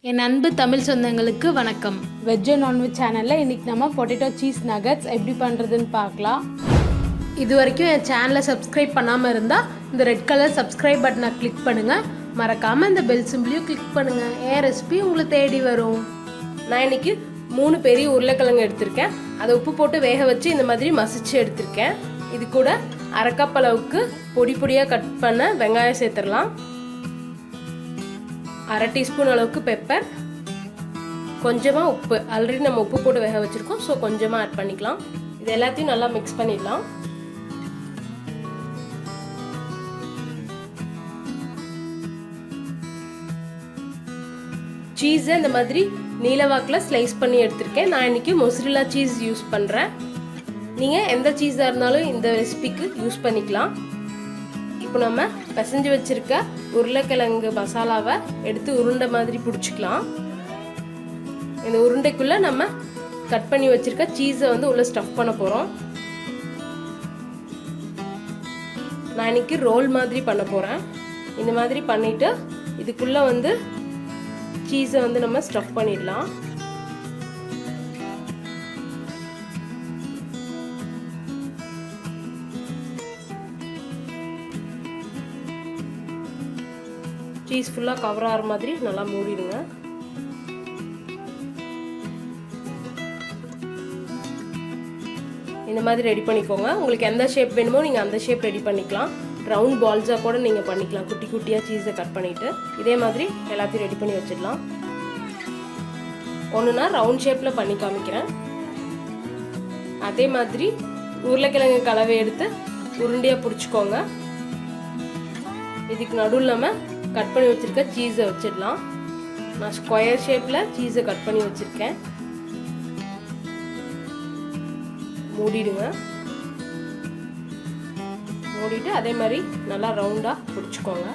என் அன்பு தமிழ் சொந்தங்களுக்கு வணக்கம். வெஜ் அண்ட் நான்வெஜ் சேனலில் இன்றைக்கி நம்ம பொட்டேட்டோ சீஸ் நகட்ஸ் எப்படி பண்ணுறதுன்னு பார்க்கலாம். இது வரைக்கும் என் சேனலை சப்ஸ்கிரைப் பண்ணாமல் இருந்தால் இந்த ரெட் கலர் சப்ஸ்கிரைப் பட்டனை கிளிக் பண்ணுங்கள். மறக்காமல் இந்த பெல் சிம்பிளையும் கிளிக் பண்ணுங்கள். என் ரெசிபி உங்களை தேடி வரும். நான் இன்றைக்கி 3 பெரிய உருளைக்கிழங்கு எடுத்திருக்கேன். அதை உப்பு போட்டு வேக வச்சு இந்த மாதிரி மசிச்சு எடுத்திருக்கேன். இது கூட 1/2 கப் அளவுக்கு பொடி பொடியாக கட் பண்ண வெங்காயம் சேர்த்துடலாம். 1/2 டீஸ்பூன் அளவுக்கு பெப்பர், கொஞ்சமாக உப்பு. ஆல்ரெடி நம்ம உப்பு போட்டு வேக வச்சுருக்கோம், ஸோ கொஞ்சமாக ஆட் பண்ணிக்கலாம். இது எல்லாத்தையும் நல்லா மிக்ஸ் பண்ணிடலாம். சீஸை இந்த மாதிரி நீலவாக்கில் ஸ்லைஸ் பண்ணி எடுத்திருக்கேன். நான் இன்றைக்கி மொசரில்லா சீஸ் யூஸ் பண்ணுறேன். நீங்கள் எந்த சீஸாக இருந்தாலும் இந்த ரெசிபிக்கு யூஸ் பண்ணிக்கலாம். இப்போ நம்ம பிசைஞ்சு வச்சுருக்க உருளைக்கிழங்கு மசாலாவை எடுத்து உருண்டை மாதிரி பிடிச்சிக்கலாம். இந்த உருண்டைக்குள்ளே நம்ம கட் பண்ணி வச்சுருக்க சீஸை உள்ளே ஸ்டஃப் பண்ண போகிறோம். நான் இன்னைக்கு ரோல் மாதிரி பண்ண போகிறேன். இந்த மாதிரி பண்ணிவிட்டு இதுக்குள்ளே சீஸை நம்ம ஸ்டஃப் பண்ணிடலாம். சீஸ் ஃபுல்லாக கவர் ஆகிற மாதிரி நல்லா மூடிடுங்க. இந்த மாதிரி ரெடி பண்ணிக்கோங்க. உங்களுக்கு எந்த ஷேப் வேணுமோ நீங்கள் அந்த ஷேப் ரெடி பண்ணிக்கலாம். ரவுண்ட் பால்ஸாக கூட நீங்கள் பண்ணிக்கலாம். குட்டி குட்டியாக சீஸை கட் பண்ணிவிட்டு இதே மாதிரி எல்லாத்தையும் ரெடி பண்ணி வச்சிடலாம். ஒன்று நான் ரவுண்ட் ஷேப்பில் பண்ணி காமிக்கிறேன். அதே மாதிரி உருளைக்கிழங்கு கலவை எடுத்து உருண்டையாக பிடிச்சிக்கோங்க. இதுக்கு நடுவில் நம்ம கட் பண்ணி வச்சுருக்க சீஸை வச்சிடலாம். நான் ஸ்கொயர் ஷேப்பில் சீஸை கட் பண்ணி வச்சுருக்கேன். மூடிடுங்க. மூடிட்டு அதே மாதிரி நல்லா ரவுண்டாக பிடிச்சிக்கோங்க.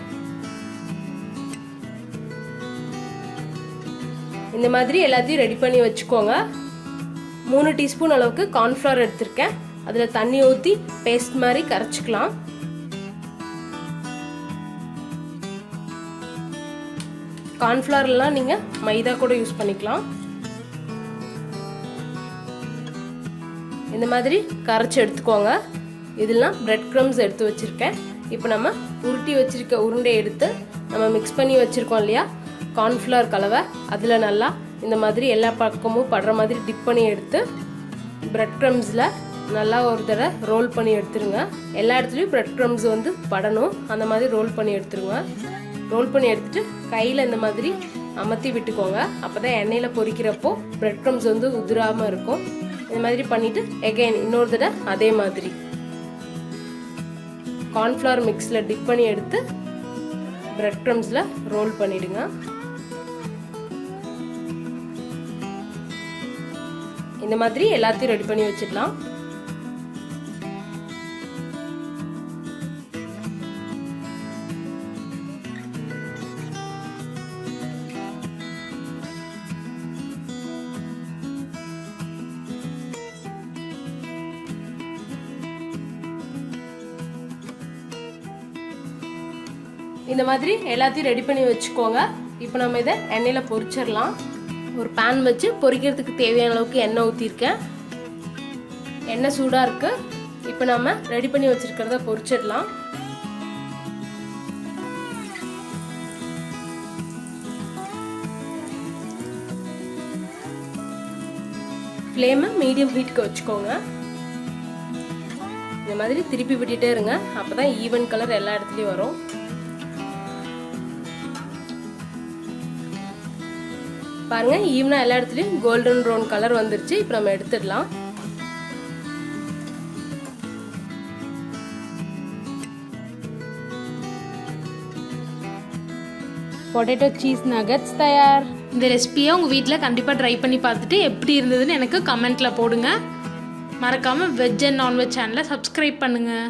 இந்த மாதிரி எல்லாத்தையும் ரெடி பண்ணி வச்சுக்கோங்க. 3 டீஸ்பூன் அளவுக்கு கார்ன்ஃப்ளவர் எடுத்திருக்கேன். அதில் தண்ணி ஊற்றி பேஸ்ட் மாதிரி கரைச்சிக்கலாம். கார்ன்ஃப்ளவர்லாம் நீங்கள் மைதா கூட யூஸ் பண்ணிக்கலாம். இந்த மாதிரி கரைச்சி எடுத்துக்கோங்க. இதெல்லாம் பிரெட் க்ரம்ஸ் எடுத்து வச்சுருக்கேன். இப்போ நம்ம உருட்டி வச்சுருக்க உருண்டையை எடுத்து நம்ம மிக்ஸ் பண்ணி வச்சுருக்கோம் இல்லையா கார்ன்ஃப்ளவர் கலவை, அதில் நல்லா இந்த மாதிரி எல்லா பக்கமும் படுற மாதிரி டிப் பண்ணி எடுத்து பிரெட் க்ரம்ஸில் நல்லா ஒரு தடவை ரோல் பண்ணி எடுத்துருங்க. எல்லா இடத்துலையும் பிரெட் க்ரம்ஸ் படணும். அந்த மாதிரி ரோல் பண்ணி எடுத்துருங்க. ரோல் பண்ணி எடுத்துட்டு கையில் இந்த மாதிரி அமர்த்தி விட்டுக்கோங்க. அப்போ தான் எண்ணெயில் பொரிக்கிறப்போ பிரெட் க்ரம்ஸ் உதிராமல் இருக்கும். இந்த மாதிரி பண்ணிவிட்டு எகைன் இன்னொரு தடவை அதே மாதிரி கார்ன்ஃப்ளவர் மிக்ஸில் டிப் பண்ணி எடுத்து பிரெட் க்ரம்ஸில் ரோல் பண்ணிவிடுங்க. இந்த மாதிரி எல்லாத்தையும் ரெடி பண்ணி வச்சிடலாம். இந்த மாதிரி எல்லாத்தையும் ரெடி பண்ணி வச்சுக்கோங்க. இப்போ நம்ம இதை எண்ணெயில் பொரிச்சிடலாம். ஒரு பேன் வச்சு பொரிக்கிறதுக்கு தேவையான அளவுக்கு எண்ணெய் ஊற்றிருக்கேன். எண்ணெய் சூடாக இருக்குது. இப்போ நம்ம ரெடி பண்ணி வச்சுருக்கிறத பொரிச்சிடலாம். ஃப்ளேமை மீடியம் ஹீட்டுக்கு வச்சுக்கோங்க. இந்த மாதிரி திருப்பி விட்டுட்டே இருங்க. அப்போ தான் ஈவன் கலர் எல்லா இடத்துலையும் வரும். பாருங்க, ஈவனாக எல்லா இடத்துலையும் கோல்டன் ப்ரௌன் கலர் வந்துருச்சு. இப்போ நம்ம எடுத்துடலாம். பொட்டேட்டோ சீஸ் நகட்ஸ் தயார். இந்த ரெசிபியை உங்கள் வீட்டில் கண்டிப்பாக ட்ரை பண்ணி பார்த்துட்டு எப்படி இருந்ததுன்னு எனக்கு கமெண்ட்டில் போடுங்க. மறக்காமல் வெஜ் அண்ட் நான்வெஜ் சேனலை சப்ஸ்கிரைப் பண்ணுங்கள்.